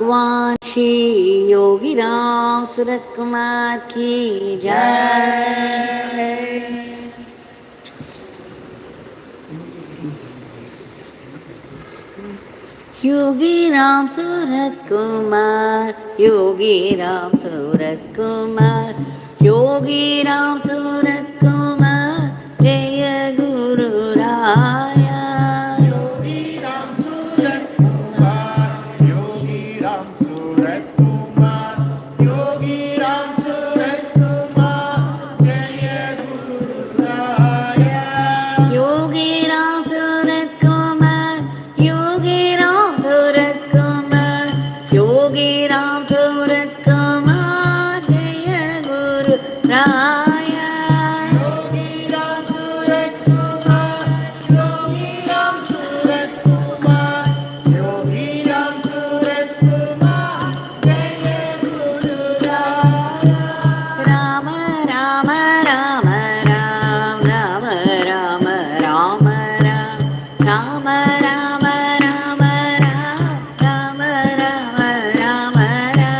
भगवान श्री योगी राम सूरत कुमार की जय। योगी राम सूरत कुमार, योगी राम सूरत कुमार, योगी राम सूरत कुमार, जय गुरु राया। योगी राम सूरत कुमार, योगी राम सूरत कुमार, योगी राम सूरत कुमार, जय गुरु राया। योगी राम सूरत कुमार, योगी राम सूरत कुमार, योगी राम सूरत कुमार, जय गुरु राया। योगी राम सूरत कुमार, योगी राम सूरत कुमार, योगी राम सूरत कुमार, जय गुरु राया। Ram Ram Ram Ram Ram Ram Ram Ram Ram Ram Ram Ram Ram Ram Ram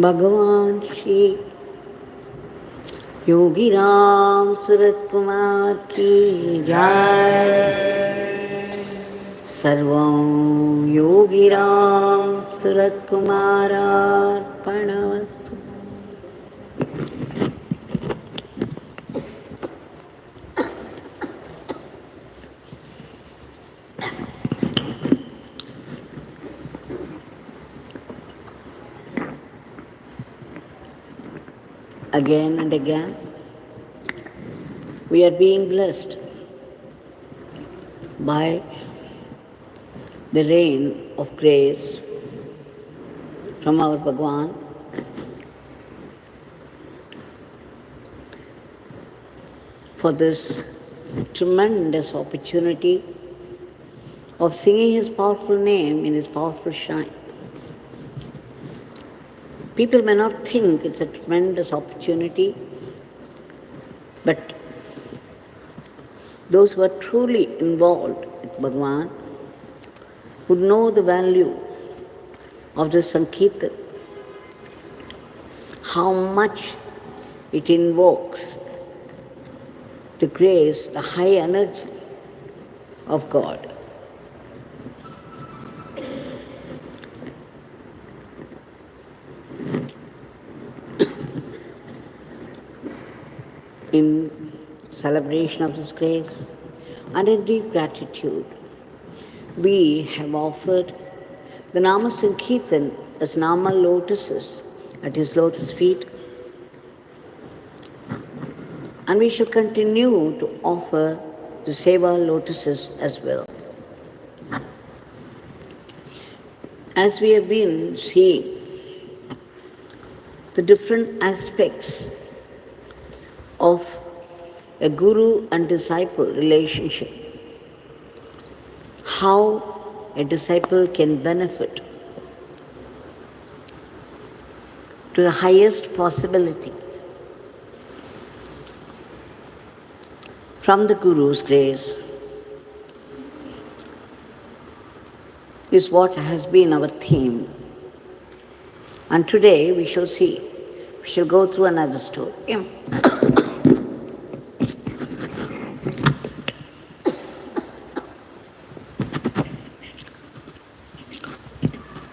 Bhagwan Shri Yogi Ramsuratkumar ki Jai. Sarvam Yogi Ramsuratkumar Arpanavastu. Again and again, we are being blessed by the rain of grace from our Bhagwan for this tremendous opportunity of singing His powerful name in His powerful shine. People may not think it's a tremendous opportunity, but those who are truly involved with Bhagwan would know the value of the Sankirtan, how much it invokes the grace, the high energy of God. In celebration of this grace and in deep gratitude, we have offered the Nama Sankirtan as Nama lotuses at His lotus feet, and we shall continue to offer the Seva lotuses as well. As we have been seeing the different aspects of a guru and disciple relationship, how a disciple can benefit to the highest possibility from the Guru's grace, is what has been our theme. And today we shall go through another story.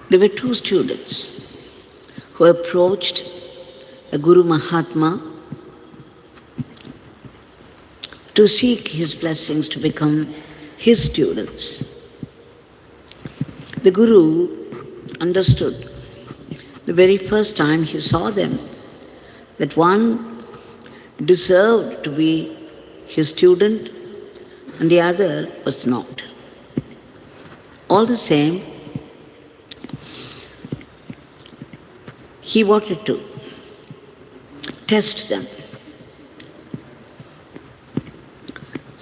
There were two students who approached a Guru Mahatma to seek his blessings to become his students. The Guru understood the very first time he saw them that one deserved to be his student and the other was not. All the same, he wanted to test them.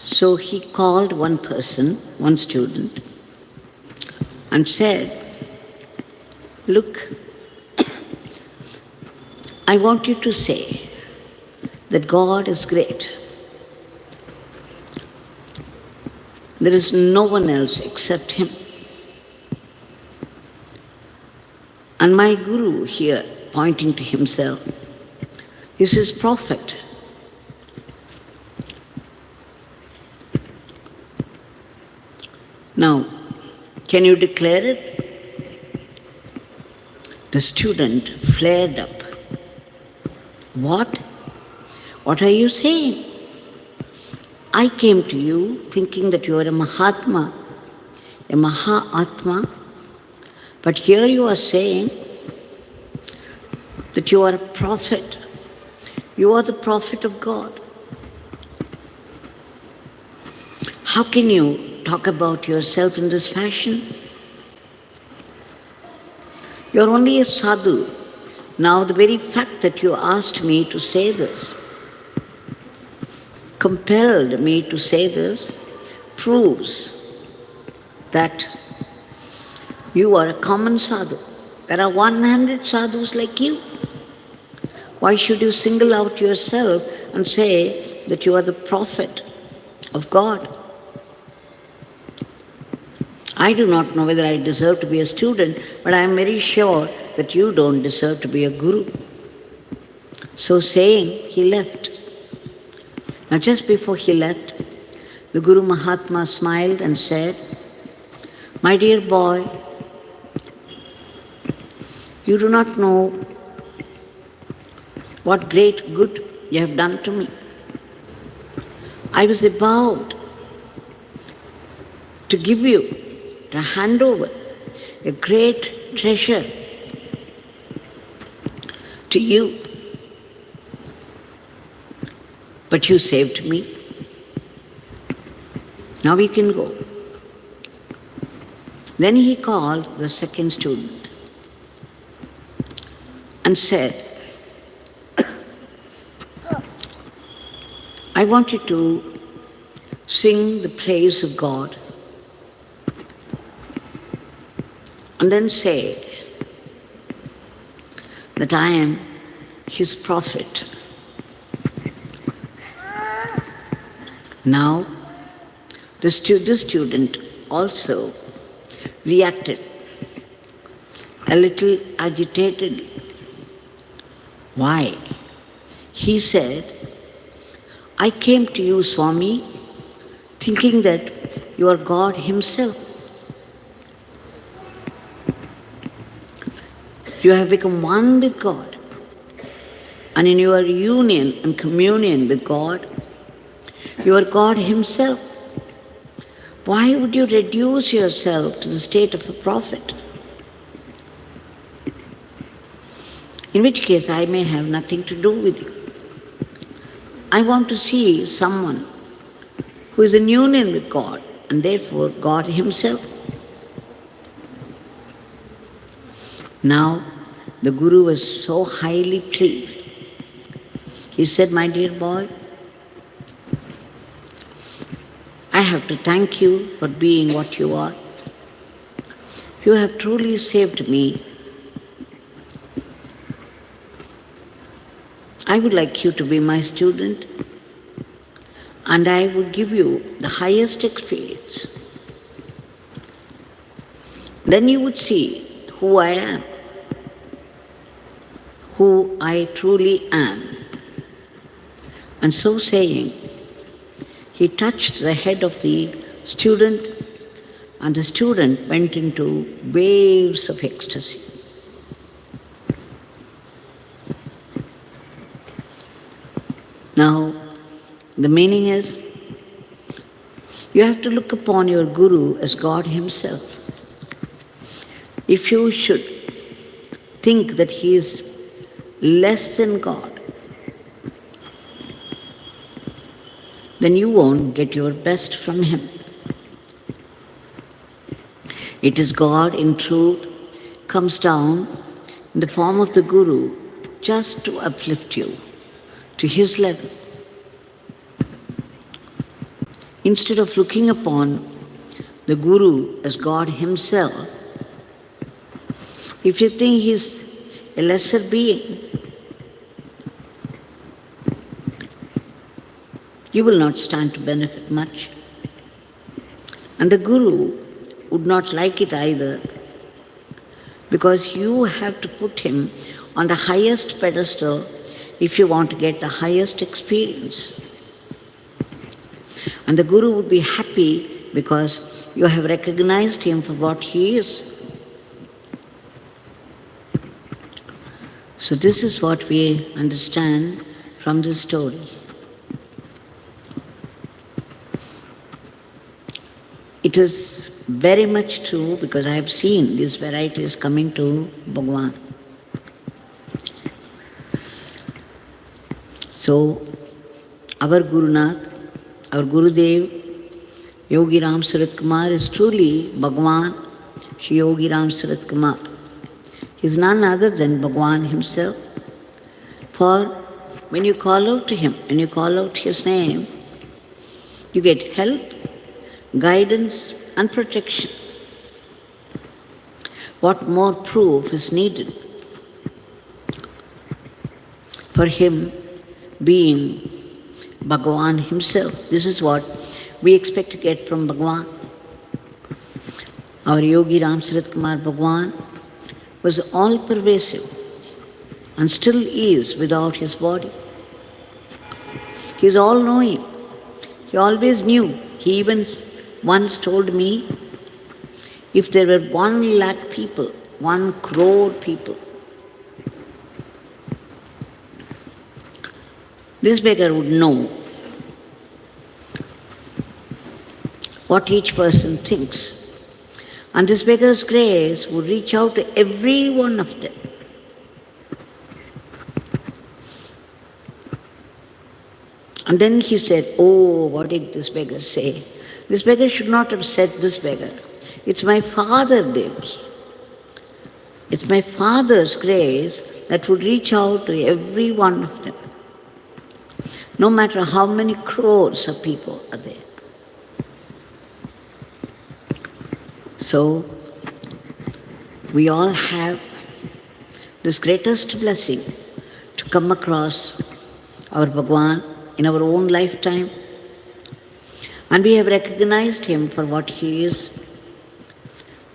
So he called one person, one student, and said, "Look, I want you to say that God is great. There is no one else except Him. And my Guru here, pointing to himself, is his prophet. Now, can you declare it?" The student flared up. What? What are you saying? I came to you thinking that you are a Mahatma, a Mahatma, but here you are saying that you are a prophet. You are the prophet of God. How can you talk about yourself in this fashion? You're only a sadhu. Now, the very fact that you asked me to say this, compelled me to say this, proves that you are a common sadhu. There are 100 sadhus like you. Why should you single out yourself and say that you are the prophet of God? I do not know whether I deserve to be a student, but I am very sure that you don't deserve to be a guru. So saying, he left. Now just before he left, the Guru Mahatma smiled and said, "My dear boy, you do not know what great good you have done to me. I was about to give you, to hand over a great treasure to you. But you saved me. Now we can go." Then he called the second student and said, "I want you to sing the praise of God and then say that I am his prophet." Now, this student also reacted a little agitatedly. Why? He said, "I came to you, Swami, thinking that you are God himself. You have become one with God, and in your union and communion with God, you are God himself. Why would you reduce yourself to the state of a prophet? In which case I may have nothing to do with you. I want to see someone who is in union with God, and therefore God himself." Now, the Guru was so highly pleased. He said, "My dear boy, I have to thank you for being what you are. You have truly saved me. I would like you to be my student, and I would give you the highest experience. Then you would see who I am, who I truly am." And so saying, he touched the head of the student, and the student went into waves of ecstasy. Now, the meaning is, you have to look upon your Guru as God himself. If you should think that he is less than God, then you won't get your best from him. It is God in truth comes down in the form of the Guru just to uplift you to his level. Instead of looking upon the Guru as God himself, if you think he's a lesser being, you will not stand to benefit much. And the Guru would not like it either, because you have to put him on the highest pedestal if you want to get the highest experience. And the Guru would be happy because you have recognized him for what he is. So this is what we understand from this story. It is very much true because I have seen these varieties coming to Bhagwan. So, our Gurunath, our Gurudev, Yogi Ramsuratkumar is truly Bhagwan, Shri Yogi Ramsuratkumar. He is none other than Bhagwan himself. For when you call out to him, when you call out his name, you get help, guidance and protection. What more proof is needed for him being Bhagwan himself? This is what we expect to get from Bhagwan. Our Yogi Ramsuratkumar Bhagwan was all-pervasive and still is without his body. He is all-knowing. He always knew. He even once told me, if there were 1 lakh people, 1 crore people, this beggar would know what each person thinks. And this beggar's grace would reach out to every one of them. And then he said, oh, what did this beggar say? This beggar should not have said this beggar. It's my father, Devaki. It's my father's grace that would reach out to every one of them, no matter how many crores of people are there. So, we all have this greatest blessing to come across our Bhagwan in our own lifetime. And we have recognized him for what he is.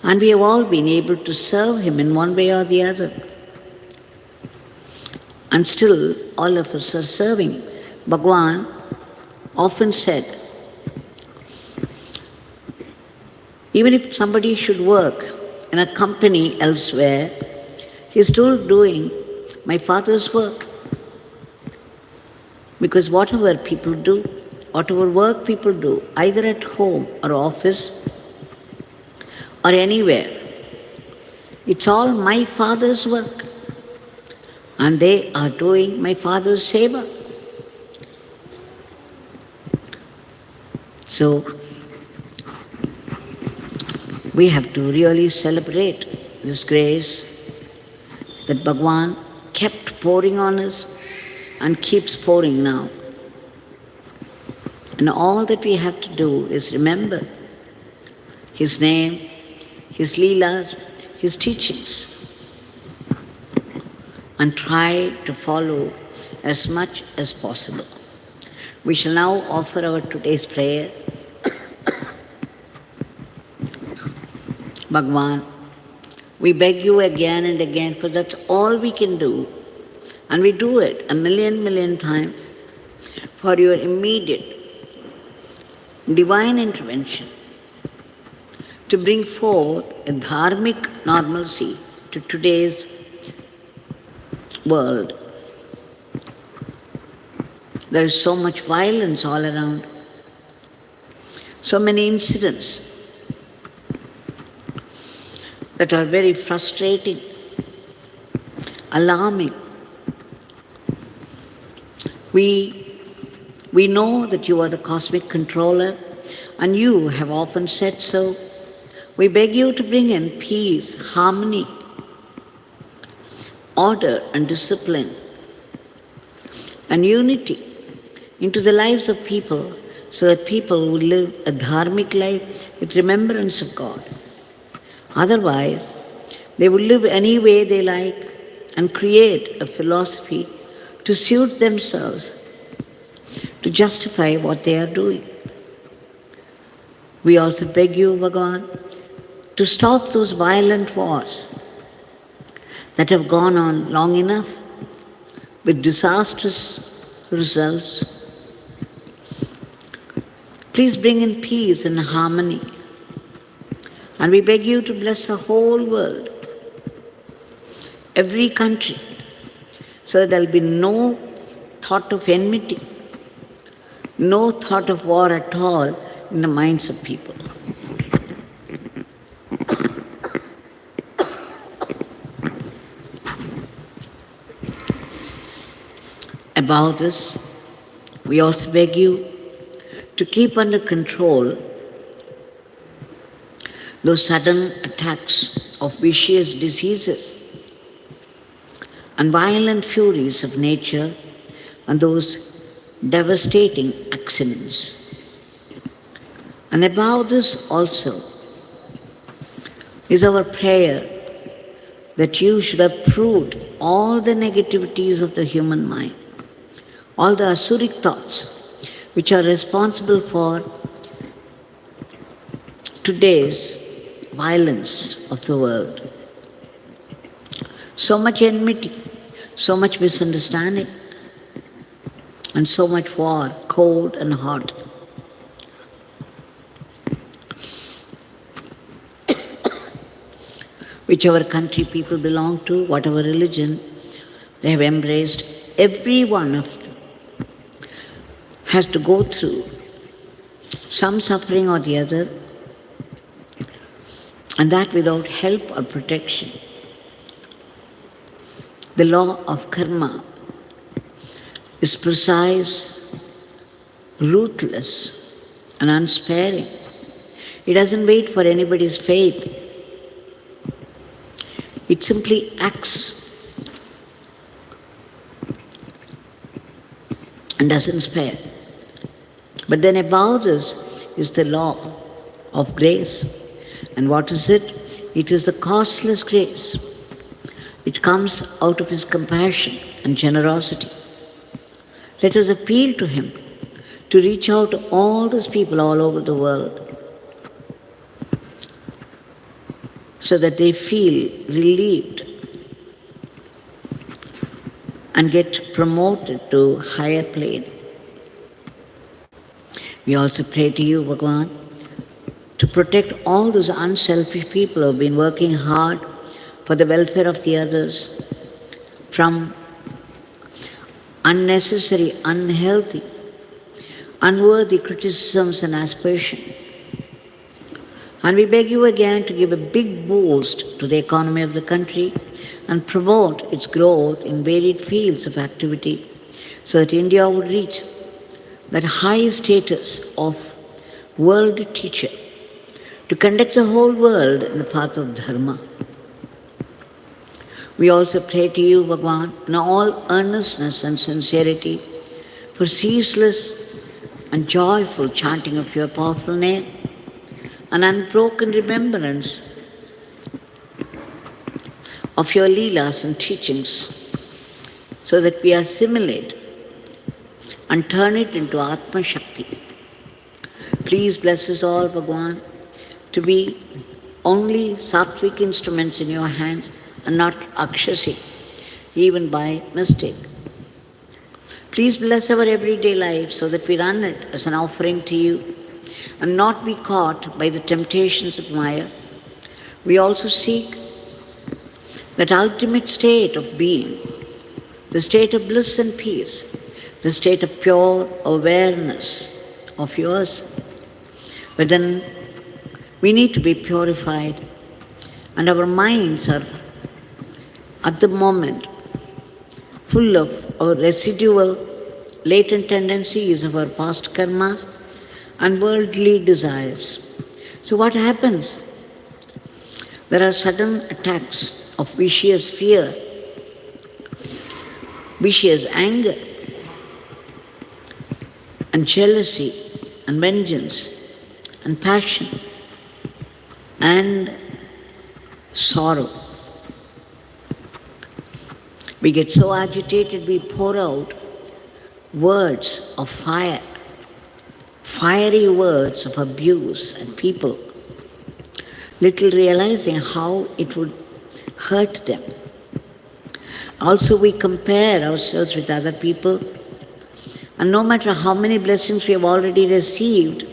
And we have all been able to serve him in one way or the other. And still, all of us are serving. Bhagwan often said, even if somebody should work in a company elsewhere, he's still doing my father's work. Because whatever people do, whatever work people do, either at home or office or anywhere, it's all my father's work. And they are doing my father's seva. So, we have to really celebrate this grace that Bhagwan kept pouring on us and keeps pouring now. And all that we have to do is remember his name, his leelas, his teachings, and try to follow as much as possible. We shall now offer our today's prayer. Bhagwan, we beg you again and again, for that's all we can do, and we do it a million times, for your immediate divine intervention to bring forth a dharmic normalcy to today's world. There is so much violence all around, so many incidents that are very frustrating, alarming. We know that you are the cosmic controller, and you have often said so. We beg you to bring in peace, harmony, order and discipline, and unity into the lives of people, so that people will live a dharmic life with remembrance of God. Otherwise, they will live any way they like and create a philosophy to suit themselves, to justify what they are doing. We also beg you, Bhagwan, to stop those violent wars that have gone on long enough with disastrous results. Please bring in peace and harmony. And we beg you to bless the whole world, every country, so that there will be no thought of enmity, no thought of war at all in the minds of people. Above this, we also beg you to keep under control those sudden attacks of vicious diseases and violent furies of nature and those devastating accidents. And above this also is our prayer that you should uproot all the negativities of the human mind, all the asuric thoughts which are responsible for today's violence of the world. So much enmity, so much misunderstanding, and so much war, cold and hot. Whichever country people belong to, whatever religion they have embraced, every one of them has to go through some suffering or the other, and that without help or protection. The law of karma is precise, ruthless, and unsparing. It doesn't wait for anybody's faith. It simply acts and doesn't spare. But then above this is the law of grace. And what is it? It is the costless grace. It comes out of His compassion and generosity. Let us appeal to Him to reach out to all those people all over the world so that they feel relieved and get promoted to higher plane. We also pray to you, Bhagwan, to protect all those unselfish people who have been working hard for the welfare of the others from unnecessary, unhealthy, unworthy criticisms and aspersion. And we beg you again to give a big boost to the economy of the country and promote its growth in varied fields of activity so that India would reach that high status of world teacher to conduct the whole world in the path of dharma. We also pray to you, Bhagwan, in all earnestness and sincerity for ceaseless and joyful chanting of your powerful name, an unbroken remembrance of your leelas and teachings, so that we assimilate and turn it into Atma Shakti. Please bless us all, Bhagwan, to be only sattvic instruments in your hands and not akshasi, even by mistake. Please bless our everyday life so that we run it as an offering to you and not be caught by the temptations of Maya. We also seek that ultimate state of being, the state of bliss and peace, the state of pure awareness of yours. But then we need to be purified, and our minds are at the moment full of our residual latent tendencies of our past karma and worldly desires. So what happens? There are sudden attacks of vicious fear, vicious anger, and jealousy, and vengeance, and passion, and sorrow. We get so agitated, we pour out words of fire, fiery words of abuse and people, little realizing how it would hurt them. Also, we compare ourselves with other people, and no matter how many blessings we have already received,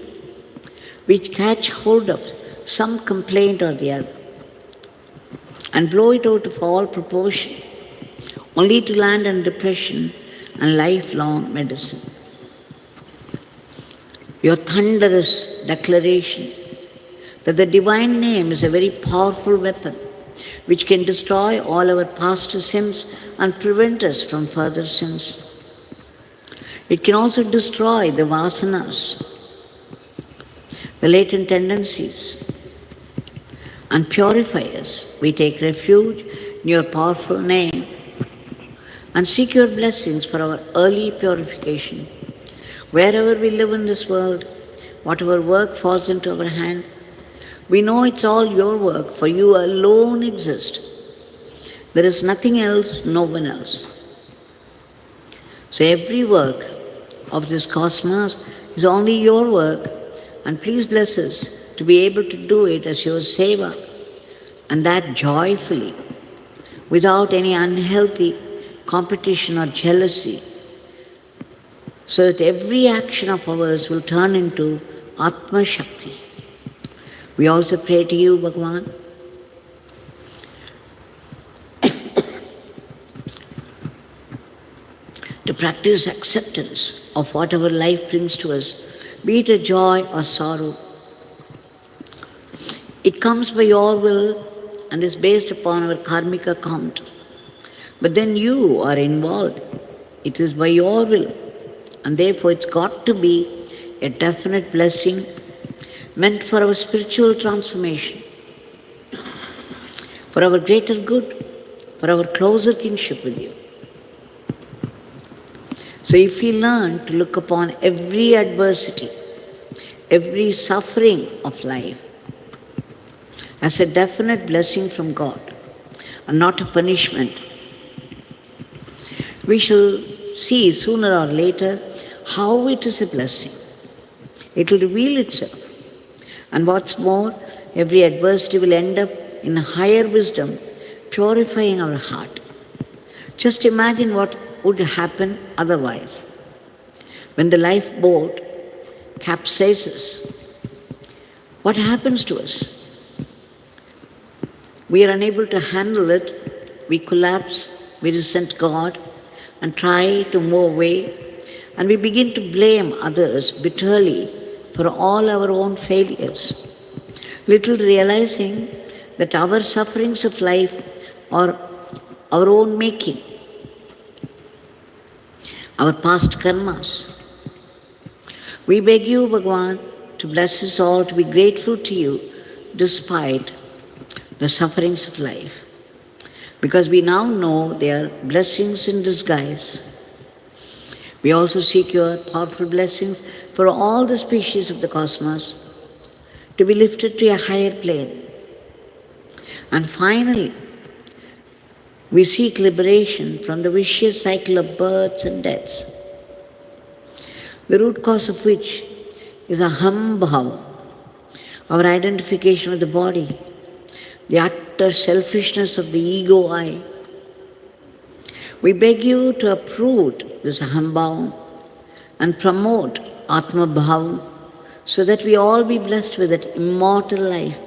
we catch hold of some complaint or the other and blow it out of all proportion, only to land in depression and lifelong medicine. Your thunderous declaration that the divine name is a very powerful weapon which can destroy all our past sins and prevent us from further sins. It can also destroy the vasanas, the latent tendencies, and purify us. We take refuge in your powerful name and seek your blessings for our early purification. Wherever we live in this world, whatever work falls into our hand, we know it's all your work, for you alone exist. There is nothing else, no one else. So every work of this cosmos is only your work, and please bless us to be able to do it as your seva, and that joyfully, without any unhealthy competition or jealousy, so that every action of ours will turn into Atma Shakti. We also pray to you, Bhagwan, to practice acceptance of whatever life brings to us, be it a joy or sorrow. It comes by your will and is based upon our karmic account. But then you are involved. It is by your will, and therefore it's got to be a definite blessing meant for our spiritual transformation, for our greater good, for our closer kinship with you. So if we learn to look upon every adversity, every suffering of life as a definite blessing from God and not a punishment, we shall see sooner or later how it is a blessing. It will reveal itself. And what's more, every adversity will end up in higher wisdom, purifying our heart. Just imagine what would happen otherwise. When the lifeboat capsizes, what happens to us? We are unable to handle it, we collapse, we resent God and try to move away, and we begin to blame others bitterly for all our own failures, little realizing that our sufferings of life are our own making, our past karmas. We beg you, Bhagwan, to bless us all to be grateful to you despite the sufferings of life, because we now know they are blessings in disguise. We also seek your powerful blessings for all the species of the cosmos to be lifted to a higher plane. And finally, we seek liberation from the vicious cycle of births and deaths, the root cause of which is aham bhava, our identification with the body, the utter selfishness of the ego I. We beg you to uproot this aham bhava and promote atma bhava, so that we all be blessed with that immortal life,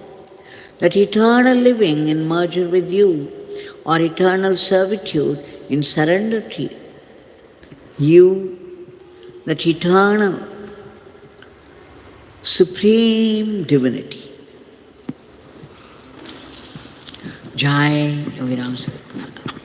that eternal living in merger with you, or eternal servitude in surrender to you. You, that eternal, supreme divinity. Jai Yogi Ramsuratkumar.